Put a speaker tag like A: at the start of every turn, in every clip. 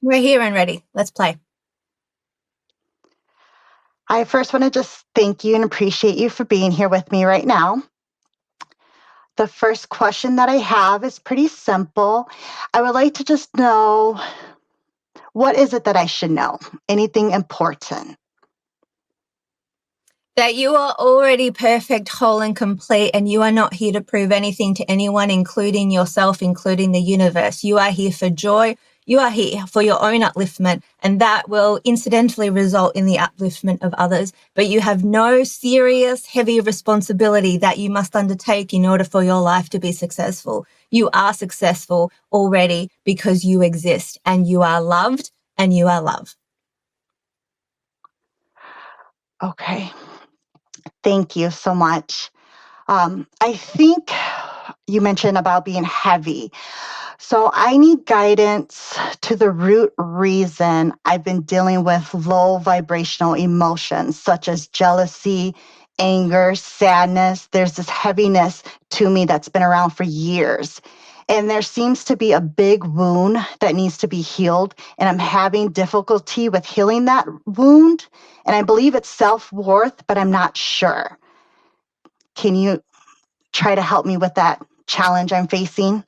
A: We're here and ready. Let's play.
B: I first want to just thank you and appreciate you for being here with me right now. The first question that I have is pretty simple. I would like to just know, what is it that I should know? Anything important?
A: That you are already perfect, whole, and complete, and you are not here to prove anything to anyone, including yourself, including the universe. You are here for joy. You are here for your own upliftment, and that will incidentally result in the upliftment of others. But you have no serious, heavy responsibility that you must undertake in order for your life to be successful. You are successful already because you exist, and you are loved, and you are love.
B: Okay. Thank you so much. I think you mentioned about being heavy. So I need guidance to the root reason I've been dealing with low vibrational emotions such as jealousy, anger, sadness. There's this heaviness to me that's been around for years. And there seems to be a big wound that needs to be healed. And I'm having difficulty with healing that wound. And I believe it's self worth, but I'm not sure. Can you try to help me with that challenge I'm facing?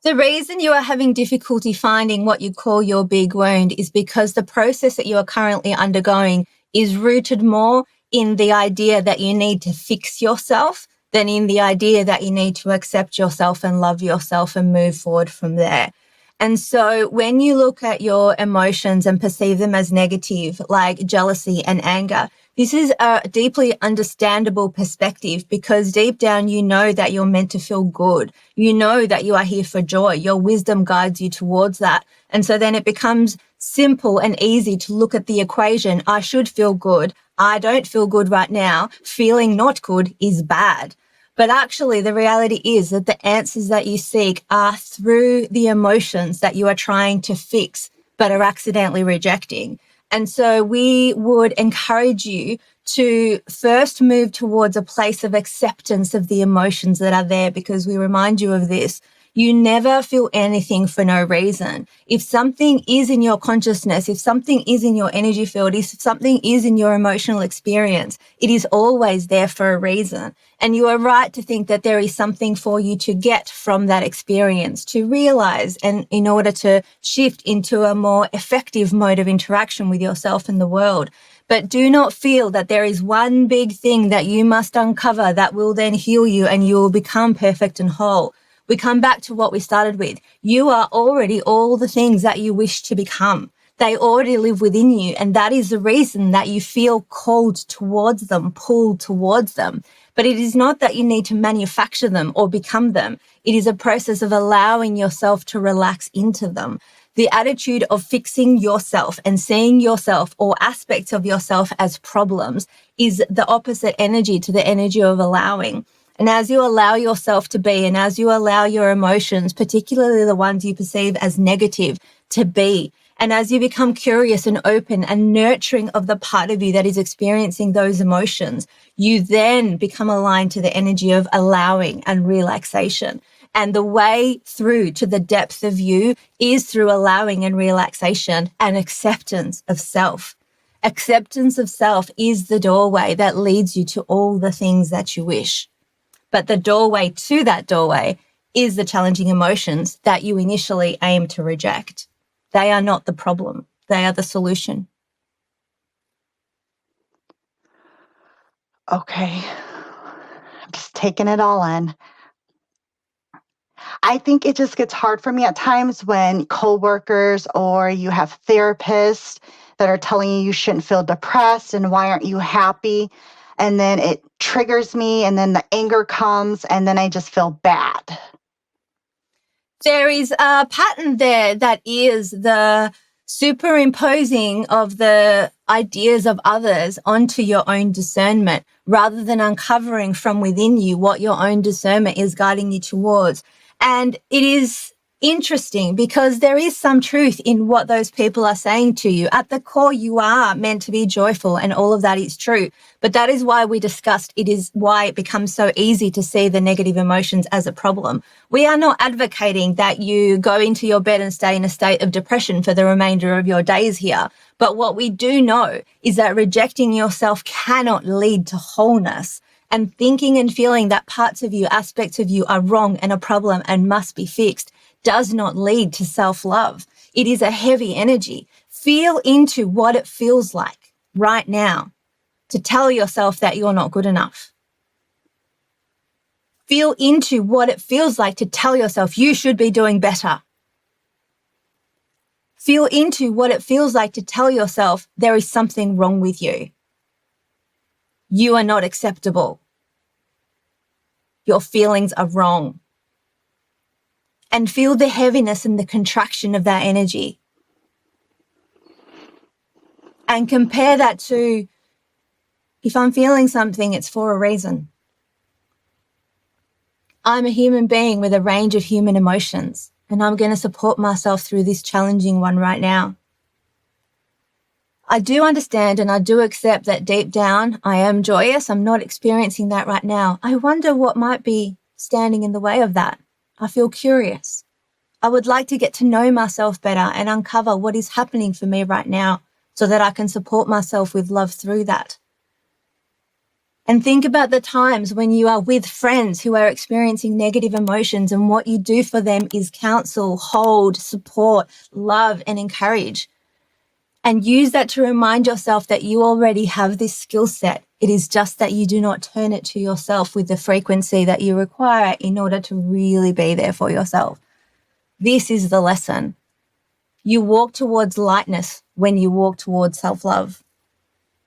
A: The reason you are having difficulty finding what you call your big wound is because the process that you are currently undergoing is rooted more in the idea that you need to fix yourself than in the idea that you need to accept yourself and love yourself and move forward from there. And so when you look at your emotions and perceive them as negative, like jealousy and anger, this is a deeply understandable perspective because deep down you know that you're meant to feel good. You know that you are here for joy. Your wisdom guides you towards that. And so then it becomes simple and easy to look at the equation. I should feel good. I don't feel good right now. Feeling not good is bad. But actually, the reality is that the answers that you seek are through the emotions that you are trying to fix, but are accidentally rejecting. And so we would encourage you to first move towards a place of acceptance of the emotions that are there, because we remind you of this. You never feel anything for no reason. If something is in your consciousness, if something is in your energy field, if something is in your emotional experience, it is always there for a reason. And you are right to think that there is something for you to get from that experience, to realize, and in order to shift into a more effective mode of interaction with yourself and the world. But do not feel that there is one big thing that you must uncover that will then heal you and you will become perfect and whole. We come back to what we started with. You are already all the things that you wish to become. They already live within you. And that is the reason that you feel called towards them, pulled towards them. But it is not that you need to manufacture them or become them. It is a process of allowing yourself to relax into them. The attitude of fixing yourself and seeing yourself or aspects of yourself as problems is the opposite energy to the energy of allowing. And as you allow yourself to be, and as you allow your emotions, particularly the ones you perceive as negative, to be, and as you become curious and open and nurturing of the part of you that is experiencing those emotions, you then become aligned to the energy of allowing and relaxation. And the way through to the depth of you is through allowing and relaxation and acceptance of self. Acceptance of self is the doorway that leads you to all the things that you wish. But the doorway to that doorway is the challenging emotions that you initially aim to reject. They are not the problem. They are the solution.
B: Okay. I'm just taking it all in. I think it just gets hard for me at times when coworkers or you have therapists that are telling you you shouldn't feel depressed and why aren't you happy? And then it triggers me and then the anger comes and then I just feel bad.
A: There is a pattern there that is the superimposing of the ideas of others onto your own discernment rather than uncovering from within you what your own discernment is guiding you towards. And it is interesting because there is some truth in what those people are saying to you. At the core, you are meant to be joyful, and all of that is true. But that is why we discussed it is why it becomes so easy to see the negative emotions as a problem. We are not advocating that you go into your bed and stay in a state of depression for the remainder of your days here. But what we do know is that rejecting yourself cannot lead to wholeness. And thinking and feeling that parts of you, aspects of you are wrong and a problem and must be fixed does not lead to self-love. It is a heavy energy. Feel into what it feels like right now to tell yourself that you're not good enough. Feel into what it feels like to tell yourself you should be doing better. Feel into what it feels like to tell yourself there is something wrong with you. You are not acceptable. Your feelings are wrong. And feel the heaviness and the contraction of that energy. And compare that to, if I'm feeling something, it's for a reason. I'm a human being with a range of human emotions, and I'm going to support myself through this challenging one right now. I do understand and I do accept that deep down I am joyous. I'm not experiencing that right now. I wonder what might be standing in the way of that. I feel curious. I would like to get to know myself better and uncover what is happening for me right now so that I can support myself with love through that. And think about the times when you are with friends who are experiencing negative emotions, and what you do for them is counsel, hold, support, love, and encourage. And use that to remind yourself that you already have this skill set. It is just that you do not turn it to yourself with the frequency that you require in order to really be there for yourself. This is the lesson. You walk towards lightness when you walk towards self-love.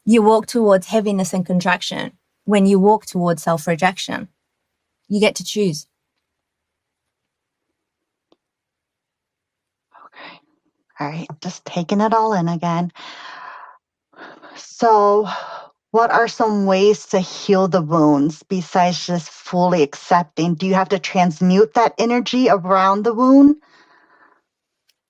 A: You walk towards heaviness and contraction when you walk towards self-rejection. You get to choose.
B: Okay. All right. Just taking it all in again. So, what are some ways to heal the wounds besides just fully accepting? Do you have to transmute that energy around the wound?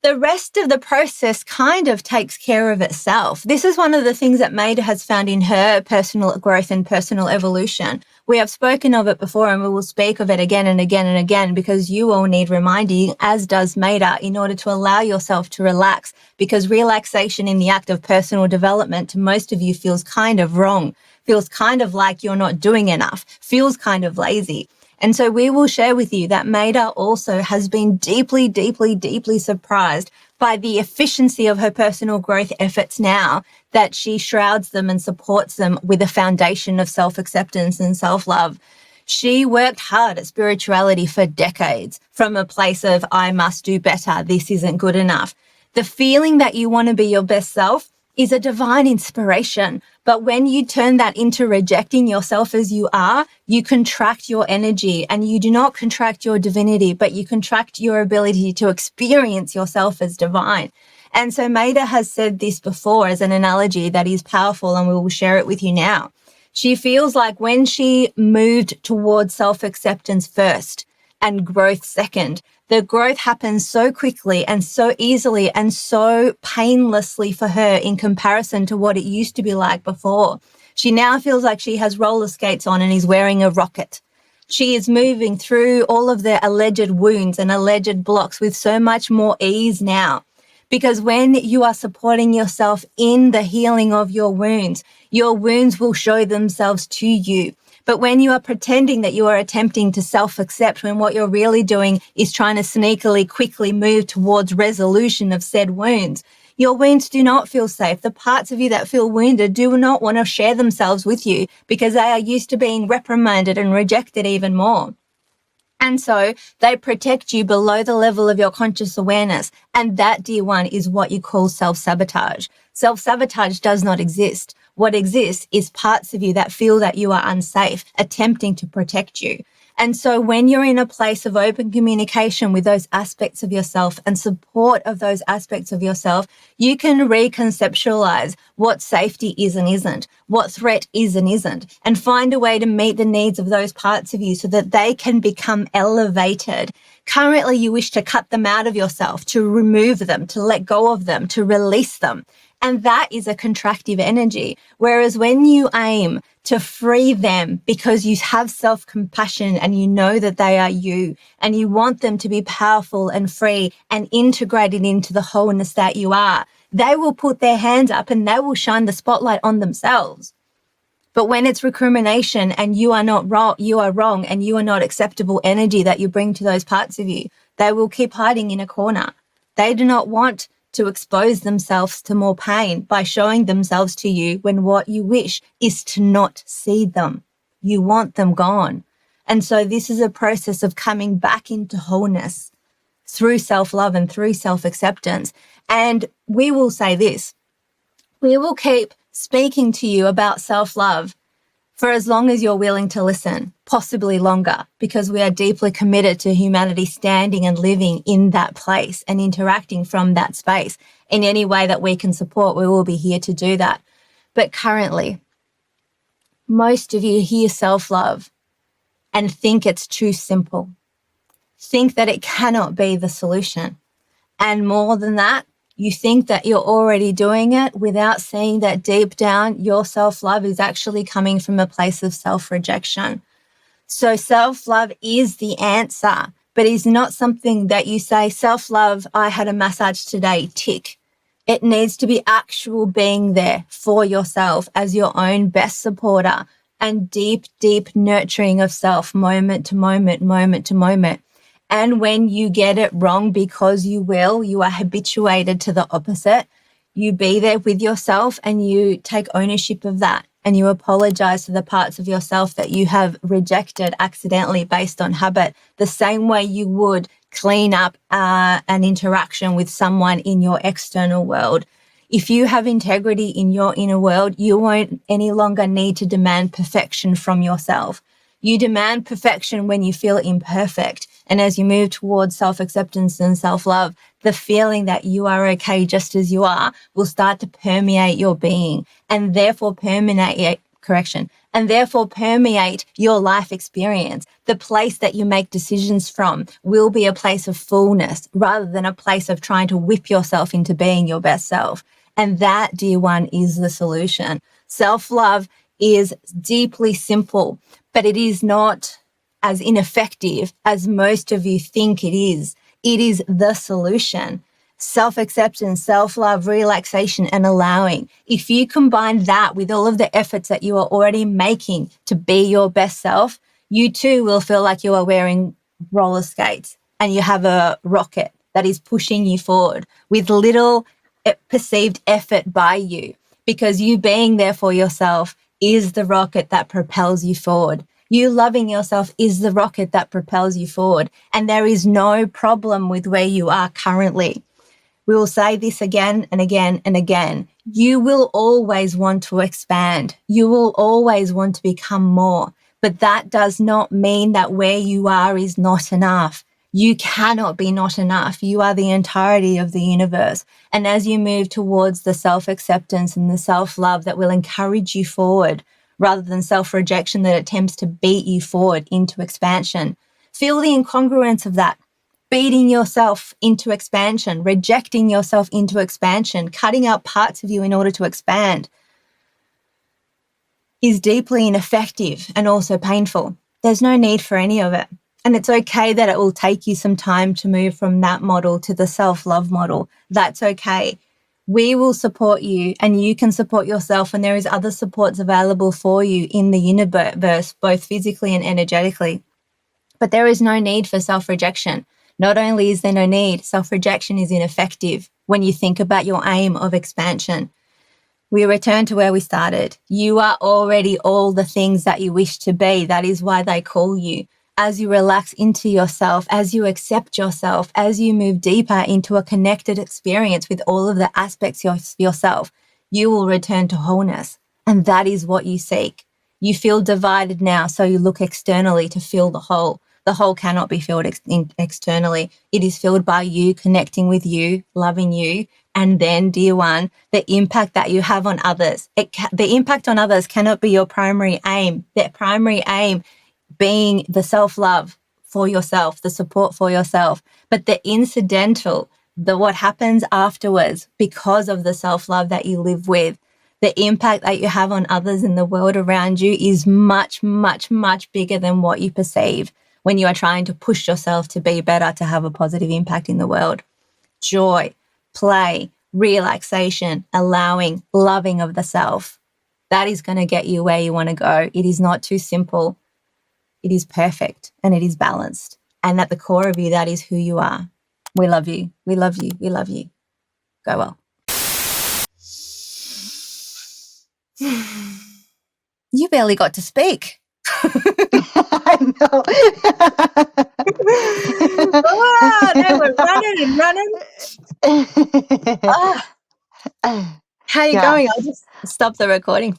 A: The rest of the process kind of takes care of itself. This is one of the things that Maida has found in her personal growth and personal evolution. We have spoken of it before, and we will speak of it again and again and again, because you all need reminding, as does Maida, in order to allow yourself to relax, because relaxation in the act of personal development to most of you feels kind of wrong, feels kind of like you're not doing enough, feels kind of lazy. And so we will share with you that Maida also has been deeply, deeply, deeply surprised by the efficiency of her personal growth efforts now, that she shrouds them and supports them with a foundation of self-acceptance and self-love. She worked hard at spirituality for decades from a place of, I must do better, this isn't good enough. The feeling that you want to be your best self is a divine inspiration. But when you turn that into rejecting yourself as you are, you contract your energy, and you do not contract your divinity, but you contract your ability to experience yourself as divine. And so Maida has said this before as an analogy that is powerful, and we will share it with you now. She feels like when she moved towards self-acceptance first and growth second, the growth happens so quickly and so easily and so painlessly for her in comparison to what it used to be like before. She now feels like she has roller skates on and is wearing a rocket. She is moving through all of the alleged wounds and alleged blocks with so much more ease now. Because when you are supporting yourself in the healing of your wounds will show themselves to you. But when you are pretending that you are attempting to self-accept, when what you're really doing is trying to sneakily, quickly move towards resolution of said wounds, your wounds do not feel safe. The parts of you that feel wounded do not want to share themselves with you because they are used to being reprimanded and rejected even more. And so they protect you below the level of your conscious awareness. And that, dear one, is what you call self-sabotage. Self-sabotage does not exist. What exists is parts of you that feel that you are unsafe, attempting to protect you. And so when you're in a place of open communication with those aspects of yourself and support of those aspects of yourself, you can reconceptualize what safety is and isn't, what threat is and isn't, and find a way to meet the needs of those parts of you so that they can become elevated. Currently, you wish to cut them out of yourself, to remove them, to let go of them, to release them. And that is a contractive energy. Whereas when you aim to free them because you have self-compassion and you know that they are you and you want them to be powerful and free and integrated into the wholeness that you are, they will put their hands up and they will shine the spotlight on themselves. But when it's recrimination and you are not wrong, you are wrong and you are not acceptable energy that you bring to those parts of you, they will keep hiding in a corner. They do not want to expose themselves to more pain by showing themselves to you when what you wish is to not see them. You want them gone. And so this is a process of coming back into wholeness through self-love and through self-acceptance. And we will say this, we will keep speaking to you about self-love for as long as you're willing to listen, possibly longer, because we are deeply committed to humanity standing and living in that place and interacting from that space. In any way that we can support, we will be here to do that. But currently, most of you hear self-love and think it's too simple, think that it cannot be the solution. And more than that, you think that you're already doing it without seeing that deep down your self-love is actually coming from a place of self-rejection. So self-love is the answer, but is not something that you say, self-love, I had a massage today, tick. It needs to be actual being there for yourself as your own best supporter and deep, deep nurturing of self, moment to moment, moment to moment. And when you get it wrong, because you are habituated to the opposite, you be there with yourself and you take ownership of that and you apologize to the parts of yourself that you have rejected accidentally based on habit, the same way you would clean up an interaction with someone in your external world. If you have integrity in your inner world, you won't any longer need to demand perfection from yourself. You demand perfection when you feel imperfect. And as you move towards self-acceptance and self-love, the feeling that you are okay just as you are will start to permeate your being and therefore permeate your life experience. The place that you make decisions from will be a place of fullness rather than a place of trying to whip yourself into being your best self. And that, dear one, is the solution. Self-love is deeply simple, but it is not as ineffective as most of you think it is. It is the solution. Self-acceptance, self-love, relaxation, and allowing. If you combine that with all of the efforts that you are already making to be your best self, you too will feel like you are wearing roller skates and you have a rocket that is pushing you forward with little perceived effort by you, because you being there for yourself is the rocket that propels you forward. You loving yourself is the rocket that propels you forward. And there is no problem with where you are currently. We will say this again and again and again. You will always want to expand. You will always want to become more. But that does not mean that where you are is not enough. You cannot be not enough. You are the entirety of the universe. And as you move towards the self-acceptance and the self-love that will encourage you forward, rather than self-rejection that attempts to beat you forward into expansion, feel the incongruence of that. Beating yourself into expansion, rejecting yourself into expansion, cutting out parts of you in order to expand is deeply ineffective and also painful. There's no need for any of it. And it's okay that it will take you some time to move from that model to the self-love model. That's okay. We will support you and you can support yourself, and there is other supports available for you in the universe, both physically and energetically. But there is no need for self-rejection. Not only is there no need, self-rejection is ineffective when you think about your aim of expansion. We return to where we started. You are already all the things that you wish to be. That is why they call you. As you relax into yourself, as you accept yourself, as you move deeper into a connected experience with all of the aspects of yourself, you will return to wholeness. And that is what you seek. You feel divided now, so you look externally to fill the hole. The hole cannot be filled externally. It is filled by you connecting with you, loving you, and then, dear one, the impact that you have on others. The impact on others cannot be your primary aim. Their primary aim being the self-love for yourself, the support for yourself. But the incidental, what happens afterwards because of the self-love that you live with, the impact that you have on others in the world around you is much, much, much bigger than what you perceive when you are trying to push yourself to be better, to have a positive impact in the world. Joy, play, relaxation, allowing, loving of the self. That is going to get you where you want to go. It is not too simple. It is perfect and it is balanced. And at the core of you, that is who you are. We love you. We love you. We love you. Go well. You barely got to speak.
B: I know.
A: Oh, they were running and running. Oh, how are you going? I'll just stop the recording.